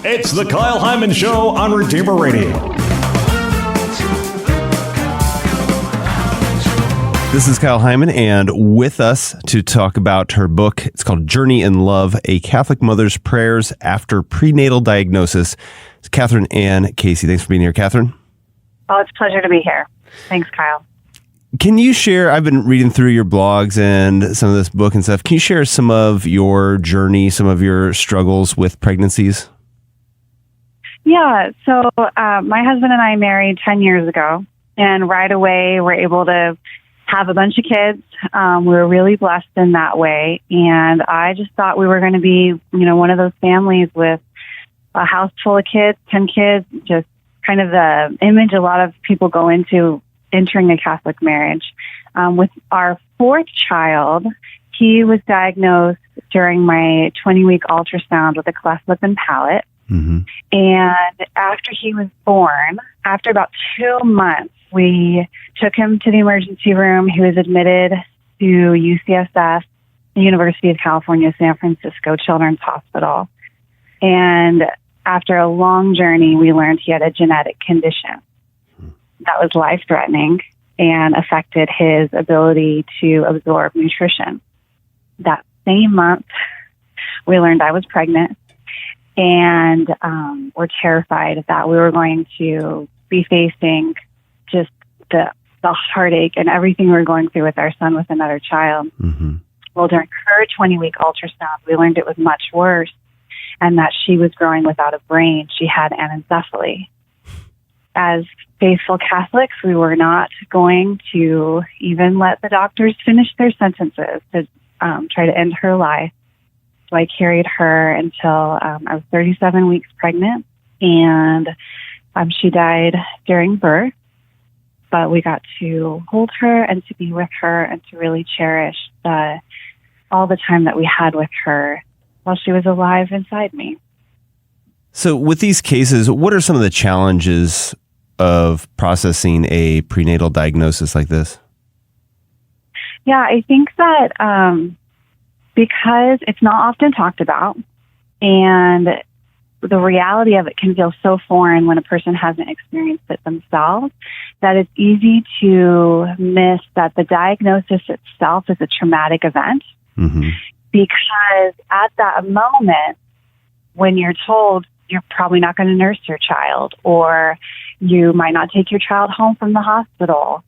It's the Kyle Hyman Show on Redeemer Radio. This is Kyle Hyman, and with us to talk about her book, it's called Journey in Love, A Catholic Mother's Prayers After Prenatal Diagnosis. It's Kathryn Anne Casey. Thanks for being here, Kathryn. Oh, it's a pleasure to be here. Thanks, Kyle. Can you share, I've been reading through your blogs and some of this book and stuff. Can you share some of your journey, some of your struggles with pregnancies? Yeah, so my husband and I married 10 years ago, and right away we're able to have a bunch of kids. We were really blessed in that way, and I just thought we were going to be, one of those families with a house full of kids, 10 kids, just kind of the image a lot of people go into entering a Catholic marriage. With our fourth child, he was diagnosed during my 20-week ultrasound with a cleft lip and palate. Mm-hmm. And after he was born, after about 2 months, we took him to the emergency room. He was admitted to UCSF, the University of California, San Francisco Children's Hospital. And after a long journey, we learned he had a genetic condition that was life-threatening and affected his ability to absorb nutrition. That same month, we learned I was pregnant, and we're terrified that we were going to be facing just the heartache and everything we were going through with our son with another child. Mm-hmm. Well, during her 20-week ultrasound, we learned it was much worse, and that she was growing without a brain. She had anencephaly. As faithful Catholics, we were not going to even let the doctors finish their sentences to try to end her life. So I carried her until I was 37 weeks pregnant, and she died during birth. But we got to hold her and to be with her and to really cherish all the time that we had with her while she was alive inside me. So with these cases, what are some of the challenges of processing a prenatal diagnosis like this? Yeah, I think that because it's not often talked about, and the reality of it can feel so foreign when a person hasn't experienced it themselves, that it's easy to miss that the diagnosis itself is a traumatic event. Mm-hmm. Because at that moment, when you're told you're probably not going to nurse your child, or you might not take your child home from the hospital,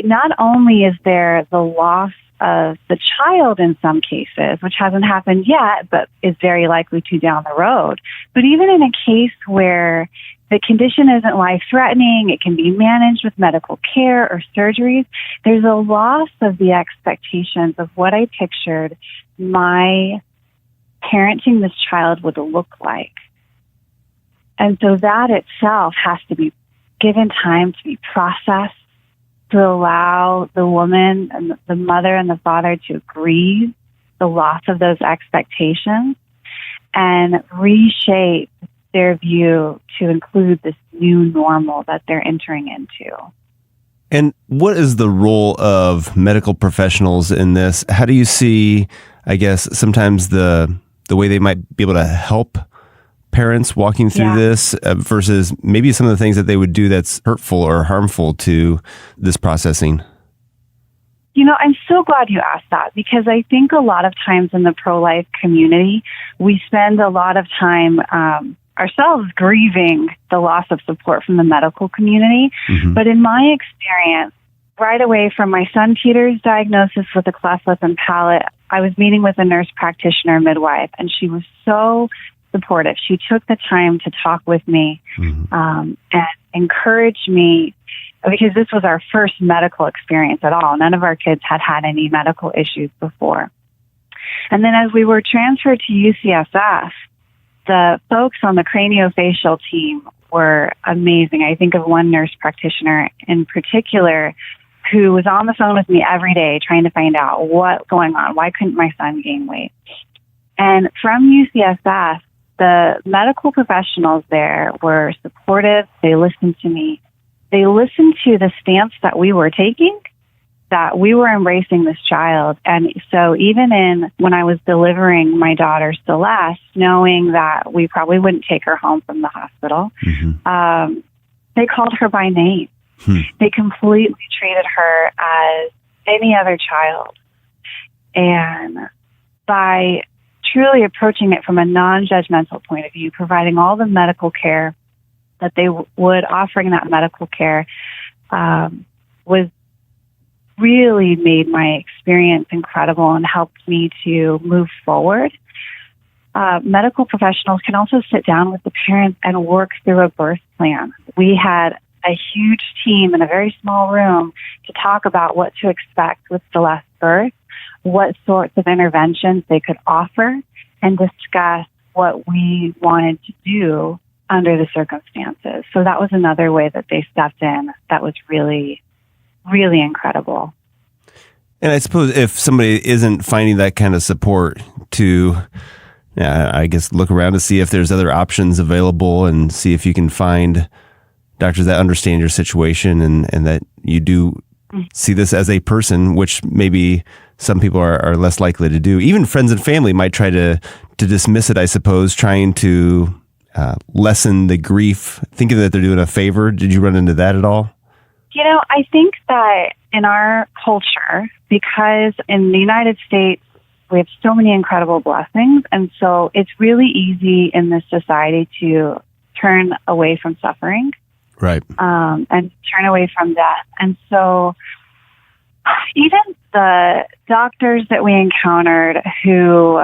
not only is there the loss of the child in some cases, which hasn't happened yet, but is very likely to down the road. But even in a case where the condition isn't life-threatening, it can be managed with medical care or surgeries, there's a loss of the expectations of what I pictured my parenting this child would look like. And so that itself has to be given time to be processed, to allow the woman and the mother and the father to grieve the loss of those expectations and reshape their view to include this new normal that they're entering into. And what is the role of medical professionals in this? How do you see, I guess, sometimes the way they might be able to help parents walking through this versus maybe some of the things that they would do that's hurtful or harmful to this processing? I'm so glad you asked that, because I think a lot of times in the pro-life community, we spend a lot of time ourselves grieving the loss of support from the medical community. Mm-hmm. But in my experience, right away from my son Peter's diagnosis with a cleft lip and palate, I was meeting with a nurse practitioner midwife, and she was so supportive. She took the time to talk with me and encourage me, because this was our first medical experience at all. None of our kids had had any medical issues before. And then as we were transferred to UCSF, the folks on the craniofacial team were amazing. I think of one nurse practitioner in particular who was on the phone with me every day trying to find out what's going on. Why couldn't my son gain weight? And from UCSF, the medical professionals there were supportive. They listened to me. They listened to the stance that we were taking, that we were embracing this child. And so even when I was delivering my daughter Celeste, knowing that we probably wouldn't take her home from the hospital, they called her by name. They completely treated her as any other child. And by truly approaching it from a non-judgmental point of view, providing all the medical care that they would, offering that medical care was really made my experience incredible and helped me to move forward. Medical professionals can also sit down with the parents and work through a birth plan. We had a huge team in a very small room to talk about what to expect with Celeste's birth, what sorts of interventions they could offer, and discuss what we wanted to do under the circumstances. So that was another way that they stepped in that was really, really incredible. And I suppose if somebody isn't finding that kind of support to, I guess, look around to see if there's other options available and see if you can find doctors that understand your situation and that you do see this as a person, which maybe some people are less likely to do. Even friends and family might try to dismiss it, I suppose, trying to lessen the grief, thinking that they're doing a favor. Did you run into that at all? You know, I think that in our culture, because in the United States, we have so many incredible blessings, and so it's really easy in this society to turn away from suffering. Right. And turn away from death. And so even the doctors that we encountered who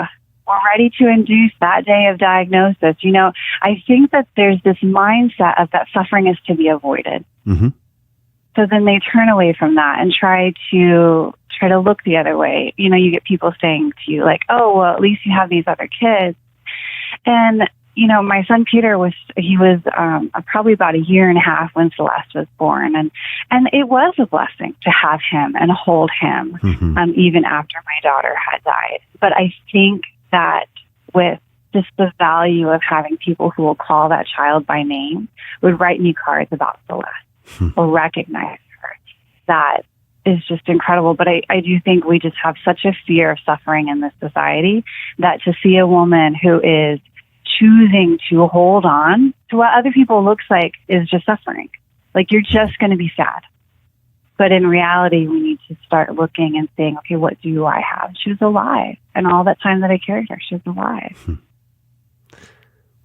were ready to induce that day of diagnosis, you know, I think that there's this mindset of that suffering is to be avoided. Mm-hmm. So then they turn away from that and try to look the other way. You know, you get people saying to you like, oh, well, at least you have these other kids. And, you know, my son Peter was probably about 1.5 years when Celeste was born. And it was a blessing to have him and hold him, even after my daughter had died. But I think that with just the value of having people who will call that child by name, would write me cards about Celeste or recognize her, that is just incredible. But I do think we just have such a fear of suffering in this society that to see a woman who is choosing to hold on to what other people looks like is just suffering. Like, you're just going to be sad. But in reality, we need to start looking and saying, okay, what do I have? She was alive. And all that time that I carried her, she was alive.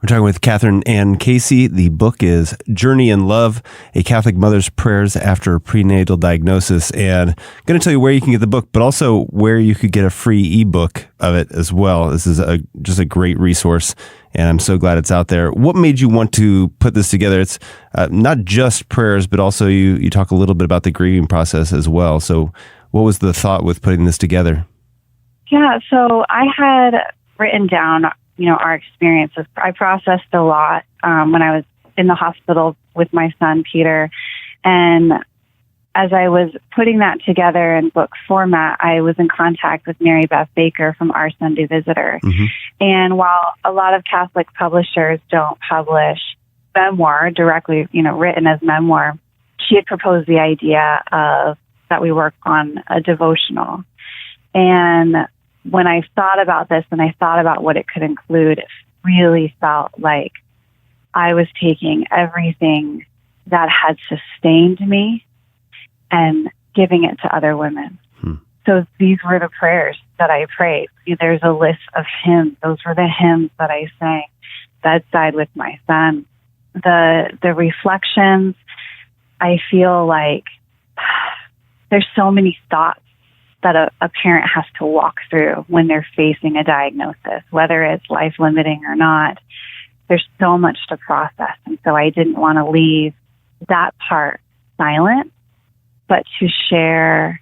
We're talking with Kathryn Anne Casey. The book is Journey in Love, A Catholic Mother's Prayers After Prenatal Diagnosis. And I'm going to tell you where you can get the book, but also where you could get a free ebook of it as well. This is just a great resource, and I'm so glad it's out there. What made you want to put this together? It's not just prayers, but also you talk a little bit about the grieving process as well. So what was the thought with putting this together? Yeah, so I had written down our experiences. I processed a lot when I was in the hospital with my son, Peter. And as I was putting that together in book format, I was in contact with Mary Beth Baker from Our Sunday Visitor. Mm-hmm. And while a lot of Catholic publishers don't publish memoir directly, written as memoir, she had proposed the idea of that we work on a devotional. And when I thought about this and I thought about what it could include, it really felt like I was taking everything that had sustained me and giving it to other women. So these were the prayers that I prayed. There's a list of hymns. Those were the hymns that I sang bedside with my son. The reflections, I feel like there's so many thoughts that a parent has to walk through when they're facing a diagnosis, whether it's life-limiting or not. There's so much to process. And so I didn't want to leave that part silent, but to share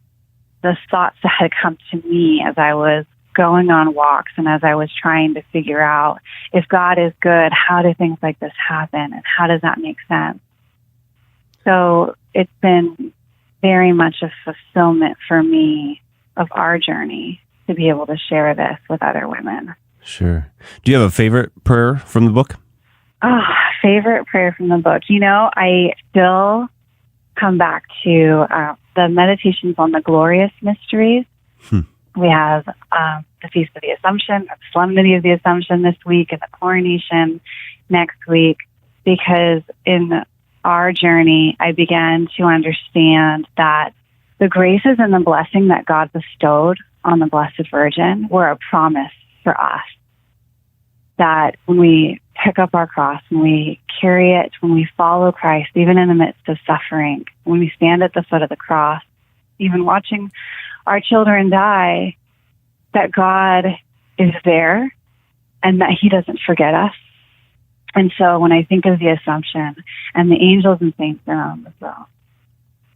the thoughts that had come to me as I was going on walks and as I was trying to figure out, if God is good, how do things like this happen and how does that make sense? So it's been very much a fulfillment for me of our journey to be able to share this with other women. Sure. Do you have a favorite prayer from the book? Oh, favorite prayer from the book. I still come back to the meditations on the glorious mysteries. We have the Feast of the Assumption, the Solemnity of the Assumption this week, and the Coronation next week, because in our journey, I began to understand that the graces and the blessing that God bestowed on the Blessed Virgin were a promise for us. That when we pick up our cross, when we carry it, when we follow Christ, even in the midst of suffering, when we stand at the foot of the cross, even watching our children die, that God is there and that He doesn't forget us. And so when I think of the Assumption and the angels and saints around as well,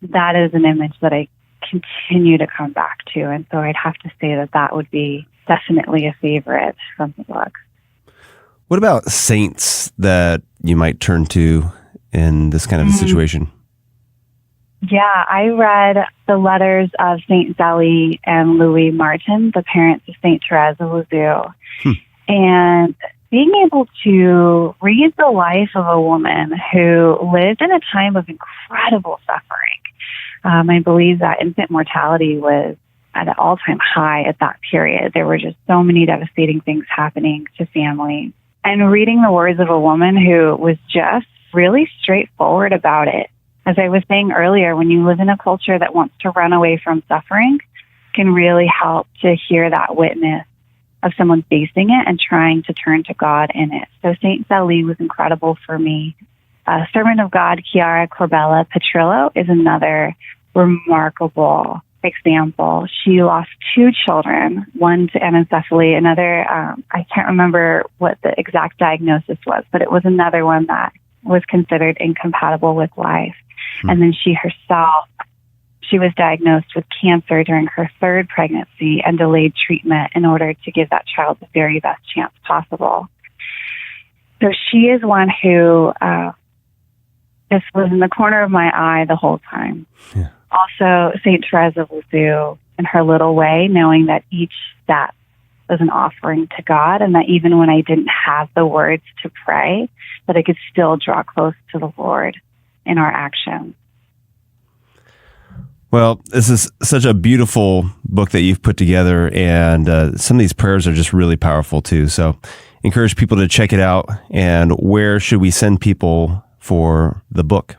that is an image that I continue to come back to. And so I'd have to say that that would be definitely a favorite from the book. What about saints that you might turn to in this kind of a situation? Yeah, I read the letters of Saint Zélie and Louis Martin, the parents of Saint Therese of Lisieux. And being able to read the life of a woman who lived in a time of incredible suffering. I believe that infant mortality was at an all-time high at that period. There were just so many devastating things happening to families. And reading the words of a woman who was just really straightforward about it. As I was saying earlier, when you live in a culture that wants to run away from suffering, can really help to hear that witness of someone facing it and trying to turn to God in it. So Saint Zélie was incredible for me. Servant of God, Chiara Corbella Petrillo, is another remarkable example. She lost 2 children, one to anencephaly, another, I can't remember what the exact diagnosis was, but it was another one that was considered incompatible with life. And then she herself, she was diagnosed with cancer during her 3rd pregnancy and delayed treatment in order to give that child the very best chance possible. So she is one who just was in the corner of my eye the whole time. Yeah. Also, St. Therese of Lisieux, in her little way, knowing that each step was an offering to God, and that even when I didn't have the words to pray, that I could still draw close to the Lord in our actions. Well, this is such a beautiful book that you've put together, and some of these prayers are just really powerful too. So encourage people to check it out. And where should we send people for the book?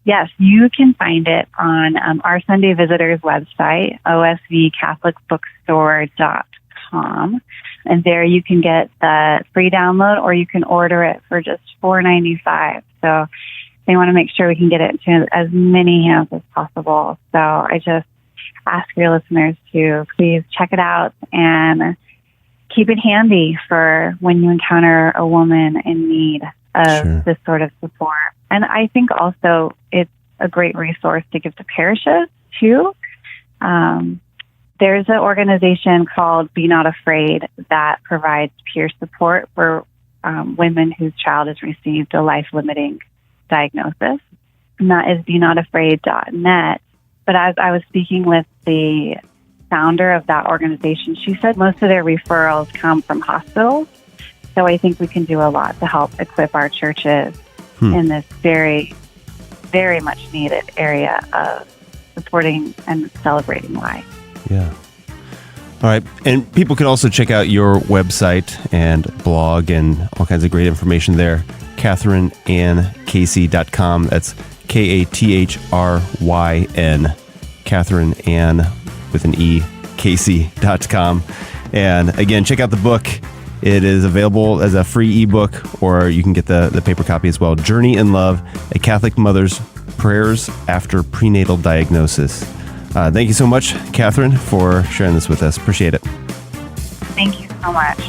Yes, you can find it on our Sunday Visitors website, osvcatholicbookstore.com. And there you can get the free download, or you can order it for just $4.95. So they want to make sure we can get it into as many hands as possible. So I just ask your listeners to please check it out and keep it handy for when you encounter a woman in need of this sort of support. And I think also it's a great resource to give to parishes too. There's an organization called Be Not Afraid that provides peer support for women whose child has received a life-limiting diagnosis, and that is benotafraid.net. But as I was speaking with the founder of that organization, she said most of their referrals come from hospitals. So I think we can do a lot to help equip our churches in this very, very much needed area of supporting and celebrating life. Yeah. All right. And people can also check out your website and blog and all kinds of great information there. KathrynAnneCasey.com. That's Kathryn, Kathryn Anne with an E, Casey.com. And again, check out the book. It is available as a free ebook, or you can get the paper copy as well. Journey in Love, A Catholic Mother's Prayers After Prenatal Diagnosis. Thank you so much, Kathryn, for sharing this with us. Appreciate it. Thank you so much.